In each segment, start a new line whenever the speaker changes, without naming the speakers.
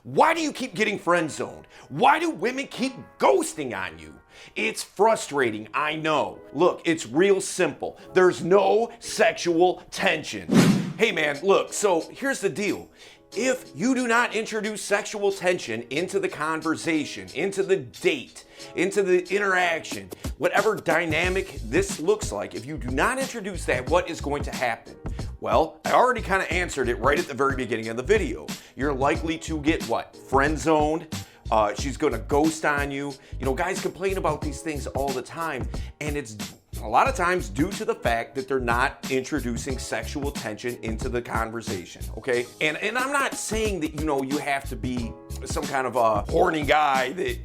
Why do you keep getting friend zoned? Why do women keep ghosting on you? It's frustrating, I know. Look, it's real simple. There's no sexual tension. Hey man, look, so here's the deal. If you do not introduce sexual tension into the conversation, into the date, into the interaction, whatever dynamic this looks like, if you do not introduce that, what is going to happen? Well, I already kind of answered it right at the very beginning of the video. You're likely to get what? Friend zoned. She's gonna ghost on you. You know, guys complain about these things all the time, and it's a lot of times due to the fact that they're not introducing sexual tension into the conversation, okay? And I'm not saying that, you know, you have to be some kind of a horny guy that,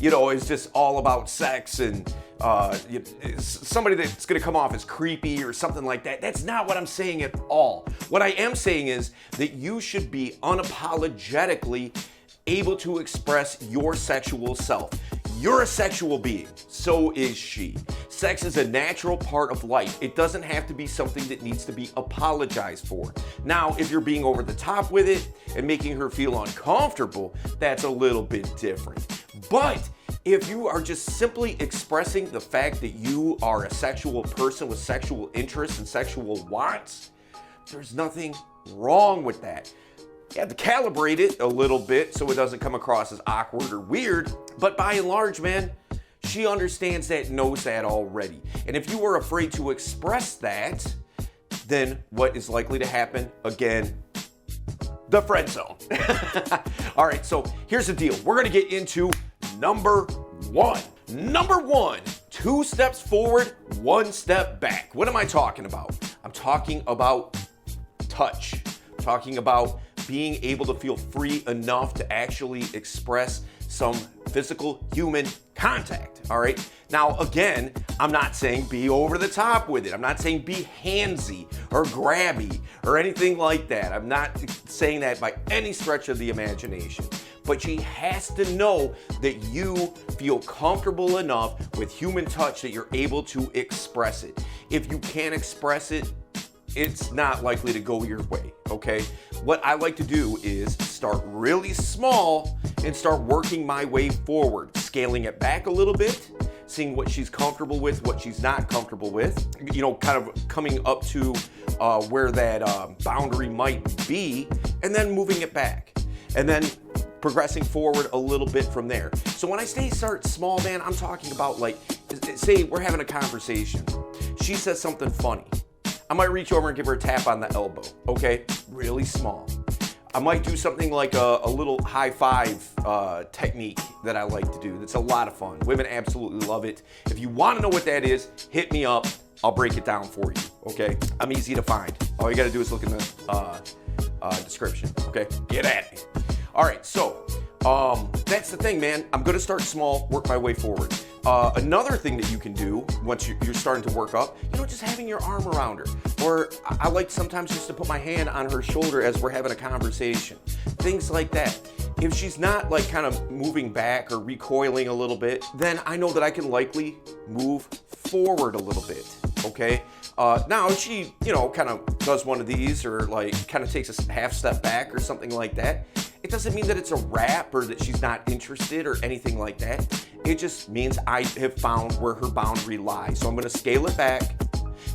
you know, is just all about sex and somebody that's gonna come off as creepy or something like that. That's not what I'm saying at all. What I am saying is that you should be unapologetically able to express your sexual self. You're a sexual being, so is she. Sex is a natural part of life. It doesn't have to be something that needs to be apologized for. Now, if you're being over the top with it and making her feel uncomfortable, that's a little bit different. But if you are just simply expressing the fact that you are a sexual person with sexual interests and sexual wants, there's nothing wrong with that. You have to calibrate it a little bit so it doesn't come across as awkward or weird, but by and large, man, she understands that, knows that already. And if you are afraid to express that, then what is likely to happen? Again, the friend zone. All right, so here's the deal. We're gonna get into number one. Number one, 2 steps forward, 1 step back. What am I talking about? I'm talking about touch. I'm talking about being able to feel free enough to actually express some physical human contact, all right? Now, again, I'm not saying be over the top with it. I'm not saying be handsy or grabby or anything like that. I'm not saying that by any stretch of the imagination. But she has to know that you feel comfortable enough with human touch that you're able to express it. If you can't express it, it's not likely to go your way, okay? What I like to do is start really small and start working my way forward, scaling it back a little bit, seeing what she's comfortable with, what she's not comfortable with, you know, kind of coming up to where that boundary might be, and then moving it back. And then progressing forward a little bit from there. So when I start small, man, I'm talking about, like, say we're having a conversation. She says something funny. I might reach over and give her a tap on the elbow, okay? Really small. I might do something like a little high five technique that I like to do. That's a lot of fun. Women absolutely love it. If you want to know what that is, hit me up. I'll break it down for you, okay? I'm easy to find. All you got to do is look in the description, okay? Get at me. All right, so that's the thing, man. I'm gonna start small, work my way forward. Another thing that you can do once you're starting to work up, you know, just having your arm around her. Or I like sometimes just to put my hand on her shoulder as we're having a conversation. Things like that. If she's not like kind of moving back or recoiling a little bit, then I know that I can likely move forward a little bit, okay? Now if she, you know, kind of does one of these or like kind of takes a half step back or something like that, it doesn't mean that it's a wrap or that she's not interested or anything like that. It just means I have found where her boundary lies. So I'm gonna scale it back,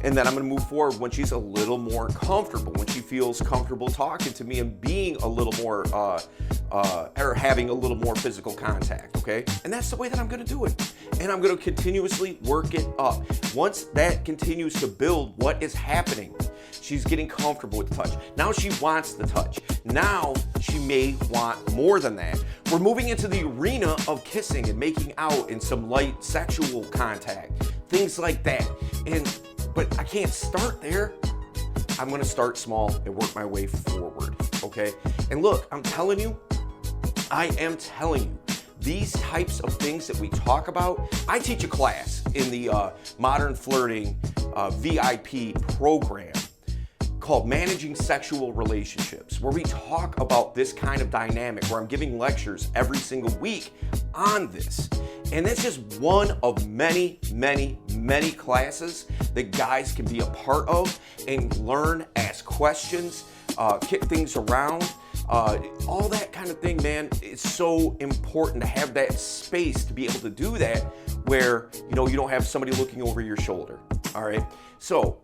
and then I'm gonna move forward when she's a little more comfortable, when she feels comfortable talking to me and being a little more, or having a little more physical contact, okay? And that's the way that I'm gonna do it. And I'm gonna continuously work it up. Once that continues to build, what is happening? She's getting comfortable with the touch. Now she wants the touch. Now she may want more than that. We're moving into the arena of kissing and making out and some light sexual contact, things like that. But I can't start there. I'm gonna start small and work my way forward, okay? And look, I'm telling you, these types of things that we talk about, I teach a class in the Modern Flirting VIP program called Managing Sexual Relationships, where we talk about this kind of dynamic, where I'm giving lectures every single week on this. And that's just one of many, many, many classes that guys can be a part of and learn, ask questions, kick things around, all that kind of thing, man. It's so important to have that space to be able to do that where, you don't have somebody looking over your shoulder, all right? So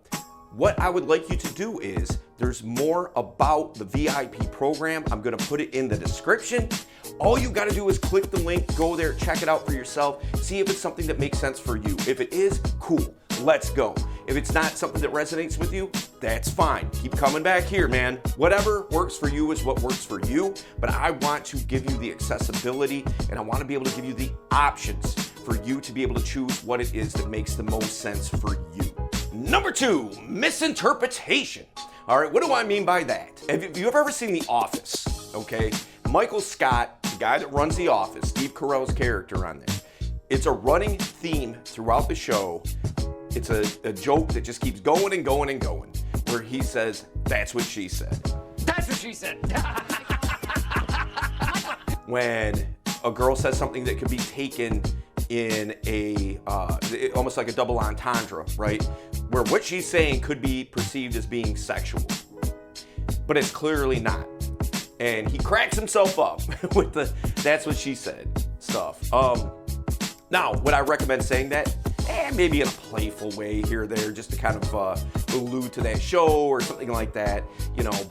what I would like you to do is, there's more about the VIP program. I'm gonna put it in the description. All you gotta do is click the link, go there, check it out for yourself, see if it's something that makes sense for you. If it is, cool, let's go. If it's not something that resonates with you, that's fine. Keep coming back here, man. Whatever works for you is what works for you, but I want to give you the accessibility and I wanna be able to give you the options for you to be able to choose what it is that makes the most sense for you. Number 2, misinterpretation. All right, what do I mean by that? Have you ever seen The Office, okay? Michael Scott, the guy that runs The Office, Steve Carell's character on there, it's a running theme throughout the show. It's a joke that just keeps going and going and going, where he says, "That's what she said."
That's what she said.
When a girl says something that could be taken in almost like a double entendre, right? Where what she's saying could be perceived as being sexual, but it's clearly not. And he cracks himself up with the "that's what she said" stuff. Now, would I recommend saying that? Maybe in a playful way here or there, just to kind of allude to that show or something like that,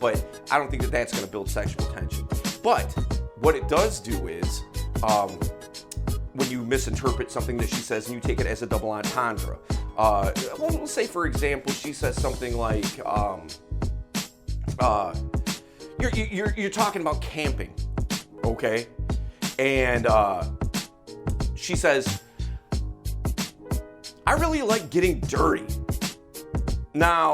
but I don't think that that's gonna build sexual tension. But what it does do is, when you misinterpret something that she says and you take it as a double entendre, we'll say, for example, she says something like, you're talking about camping, okay? And she says, "I really like getting dirty." Now,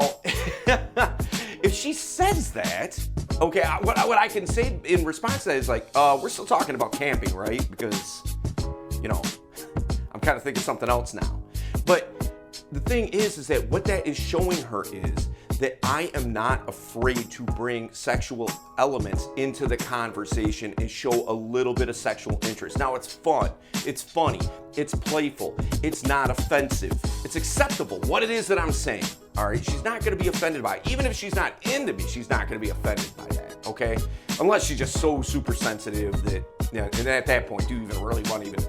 if she says that, okay, what I can say in response to that is like, we're still talking about camping, right? Because, I'm kind of thinking something else now. But the thing is that what that is showing her is that I am not afraid to bring sexual elements into the conversation and show a little bit of sexual interest. Now, it's fun, it's funny, it's playful, it's not offensive, it's acceptable, what it is that I'm saying, all right? She's not gonna be offended by it. Even if she's not into me, she's not gonna be offended by that, okay? Unless she's just so super sensitive that, and at that point, do you even really want to even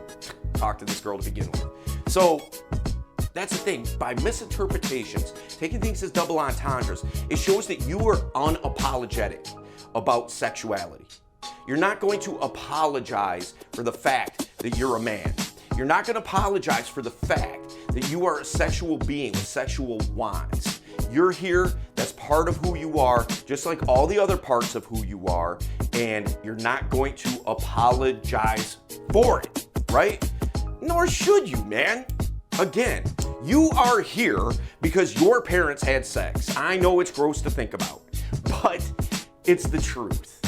talk to this girl to begin with? So, that's the thing. By misinterpretations, taking things as double entendres, it shows that you are unapologetic about sexuality. You're not going to apologize for the fact that you're a man. You're not going to apologize for the fact that you are a sexual being with sexual wants. You're here, that's part of who you are, just like all the other parts of who you are, and you're not going to apologize for it, right? Nor should you, man. Again, you are here because your parents had sex. I know it's gross to think about, but it's the truth.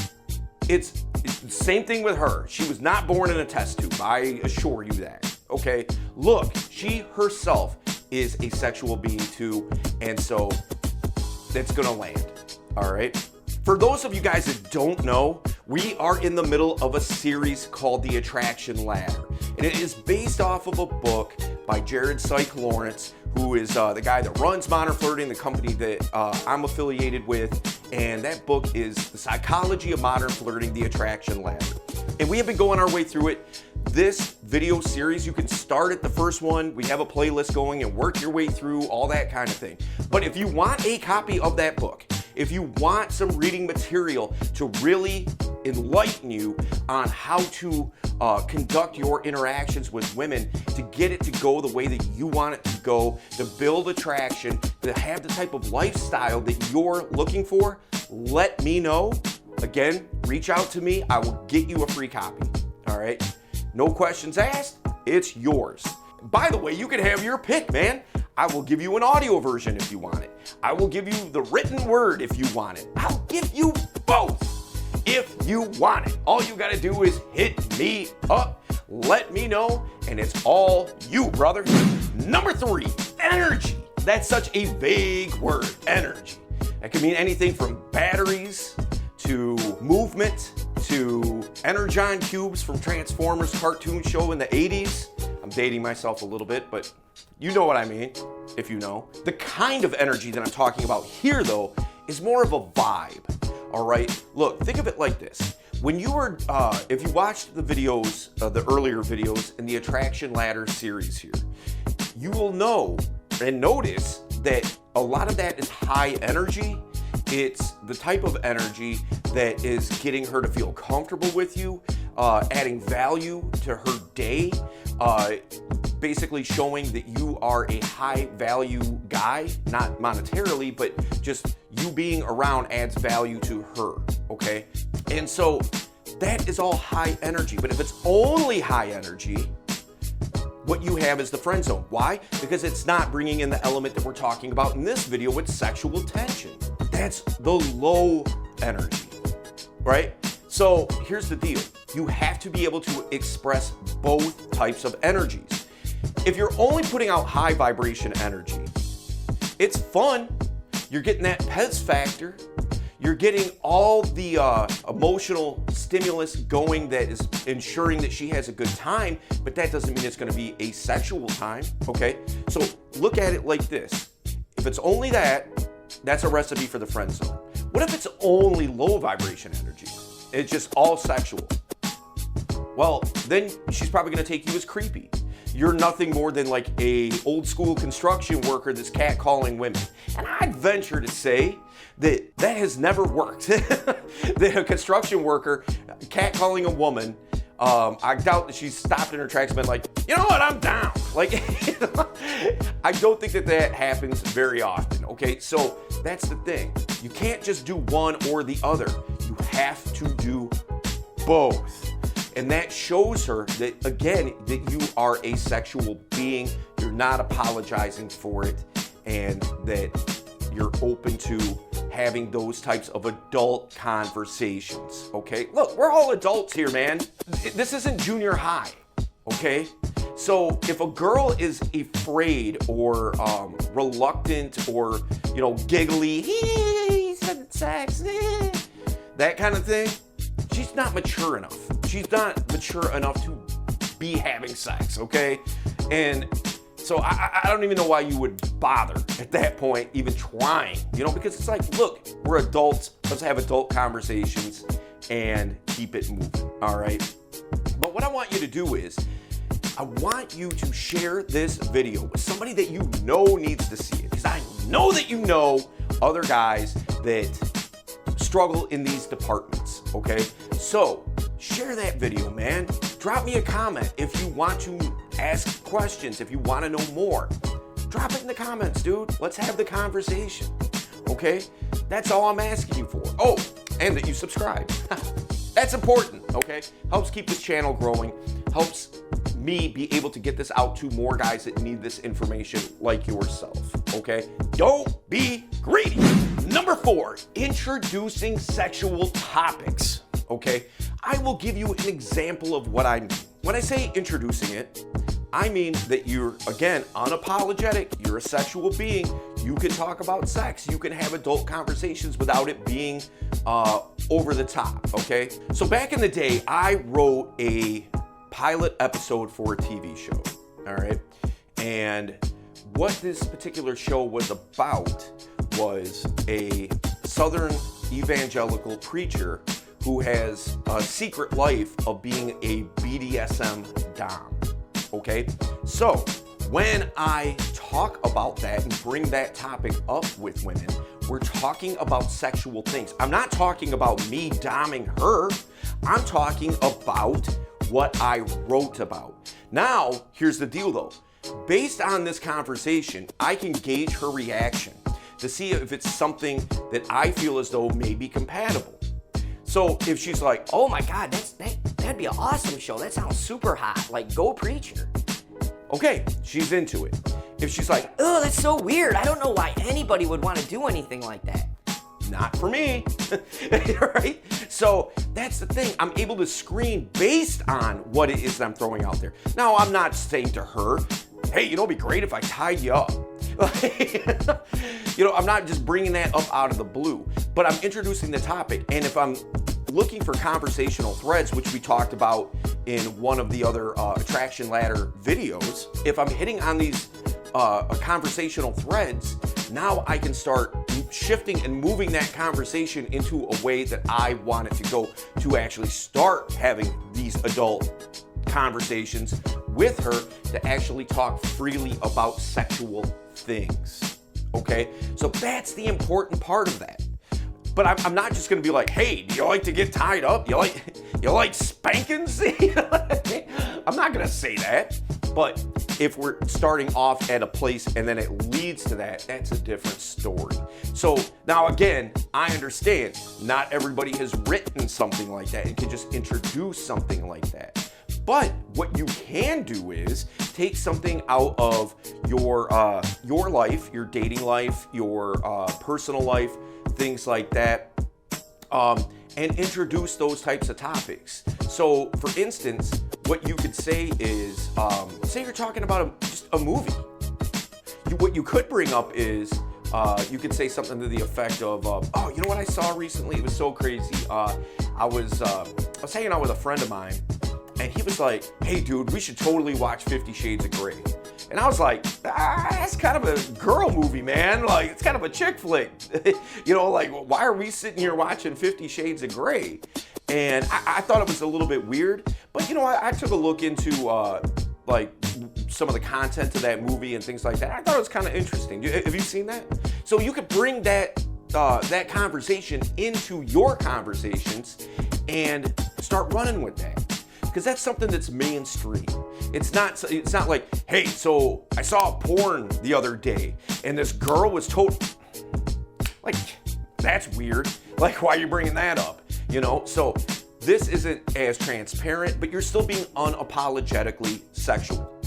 It's the same thing with her. She was not born in a test tube, I assure you that, okay? Look, she herself is a sexual being too, and so that's gonna land, all right? For those of you guys that don't know, we are in the middle of a series called The Attraction Ladder, and it is based off of a book by Jared Syke Lawrence, who is the guy that runs Modern Flirting, the company that I'm affiliated with, and that book is The Psychology of Modern Flirting, The Attraction Ladder. And we have been going our way through it. This video series, you can start at the first one, we have a playlist going, and work your way through all that kind of thing. But if you want a copy of that book, if you want some reading material to really enlighten you on how to conduct your interactions with women, to get it to go the way that you want it to go, to build attraction, to have the type of lifestyle that you're looking for, let me know. Again, reach out to me. I will get you a free copy. All right? No questions asked. It's yours. By the way, you can have your pick, man. I will give you an audio version if you want it. I will give you the written word if you want it. I'll give you both if you want it. All you gotta do is hit me up, let me know, and it's all you, brother. Number 3, energy. That's such a vague word, energy. That can mean anything from batteries to movement to Energon cubes from Transformers cartoon show in the 80s. I'm dating myself a little bit, but you know what I mean, if you know. The kind of energy that I'm talking about here, though, is more of a vibe. all right? Look, think of it like this. When you were, if you watched the videos, the earlier videos in the attraction ladder series here, you will know and notice that a lot of that is high energy. It's the type of energy that is getting her to feel comfortable with you, adding value to her day, basically showing that you are a high value guy, not monetarily, but just you being around adds value to her, okay? And so that is all high energy. But if it's only high energy, what you have is the friend zone. Why? Because it's not bringing in the element that we're talking about in this video with sexual tension. That's the low energy, right? So here's the deal. You have to be able to express both types of energies. If you're only putting out high vibration energy, it's fun. You're getting that Pez factor. You're getting all the emotional stimulus going that is ensuring that she has a good time, but that doesn't mean it's going to be a sexual time, okay? So look at it like this. If it's only that, that's a recipe for the friend zone. What if it's only low vibration energy? It's just all sexual. Well, then she's probably going to take you as creepy. You're nothing more than like a old school construction worker that's catcalling women. And I'd venture to say that has never worked. That a construction worker catcalling a woman, I doubt that she's stopped in her tracks and been like, you know what, I'm down. Like, I don't think that happens very often, okay? So that's the thing. You can't just do one or the other. You have to do both. And that shows her that, again, that you are a sexual being. You're not apologizing for it, and that you're open to having those types of adult conversations, okay? Look, we're all adults here, man. This isn't junior high, okay? So if a girl is afraid or reluctant or, you know, giggly, he said sex, that kind of thing, she's not mature enough. She's not mature enough to be having sex, okay? And so I don't even know why you would bother at that point, even trying, you know, because it's like, look, we're adults. Let's have adult conversations and keep it moving, all right? But what I want you to do is, I want you to share this video with somebody that you know needs to see it, because I know that you know other guys that struggle in these departments, okay? So share that video, man. Drop me a comment if you want to ask questions, if you want to know more. Drop it in the comments, dude. Let's have the conversation, okay? That's all I'm asking you for. Oh, and that you subscribe. That's important, okay? Helps keep this channel growing, helps me be able to get this out to more guys that need this information like yourself, okay? Don't be greedy. Number 4, introducing sexual topics, okay? I will give you an example of what I mean. When I say introducing it, I mean that you're, again, unapologetic. You're a sexual being. You can talk about sex. You can have adult conversations without it being over the top, okay? So back in the day, I wrote a pilot episode for a TV show, all right? And what this particular show was about was a Southern evangelical preacher who has a secret life of being a BDSM dom, okay? So when I talk about that and bring that topic up with women, we're talking about sexual things. I'm not talking about me doming her. I'm talking about what I wrote about. Now, here's the deal though. Based on this conversation, I can gauge her reaction to see if it's something that I feel as though may be compatible. So if she's like,
oh my God, that'd be an awesome show. That sounds super hot. Like, go preacher.
Okay, she's into it. If she's like,
oh, that's so weird. I don't know why anybody would want to do anything like that.
Not for me, right? So that's the thing. I'm able to screen based on what it is that I'm throwing out there. Now, I'm not saying to her, hey, you know, it'd be great if I tied you up. You know, I'm not just bringing that up out of the blue, but I'm introducing the topic. And if I'm looking for conversational threads, which we talked about in one of the other attraction ladder videos, if I'm hitting on these conversational threads, now I can start shifting and moving that conversation into a way that I want it to go, to actually start having these adult conversations with her, to actually talk freely about sexual things. Okay? So that's the important part of that. But I'm not just gonna be like, hey, do you like to get tied up? You like spankings? I'm not gonna say that. But if we're starting off at a place and then it leads to that, that's a different story. So now again, I understand not everybody has written something like that and can just introduce something like that. But what you can do is take something out of your life, your dating life, your personal life, things like that, and introduce those types of topics. So, for instance, what you could say is, say you're talking about just a movie. What you could bring up is, you could say something to the effect of, oh, you know what I saw recently? It was so crazy. I was hanging out with a friend of mine, and he was like, hey, dude, we should totally watch 50 Shades of Grey. And I was like, that's kind of a girl movie, man. Like, it's kind of a chick flick. You know, like, why are we sitting here watching 50 Shades of Grey? And I thought it was a little bit weird. But, you know, I took a look into, like, some of the content of that movie and things like that. I thought it was kind of interesting. Have you seen that? So you could bring that conversation into your conversations and start running with that. Because that's something that's mainstream. It's not like, hey, so I saw porn the other day and this girl was like, that's weird. Like, why are you bringing that up? You know, so this isn't as transparent, but you're still being unapologetically sexual.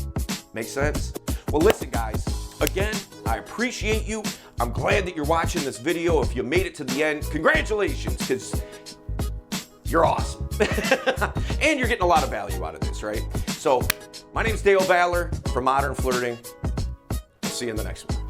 Make sense? Well, listen, guys, again, I appreciate you. I'm glad that you're watching this video. If you made it to the end, congratulations, because you're awesome. And you're getting a lot of value out of this, right? So, my name's Dale Valor from Modern Flirting. I'll see you in the next one.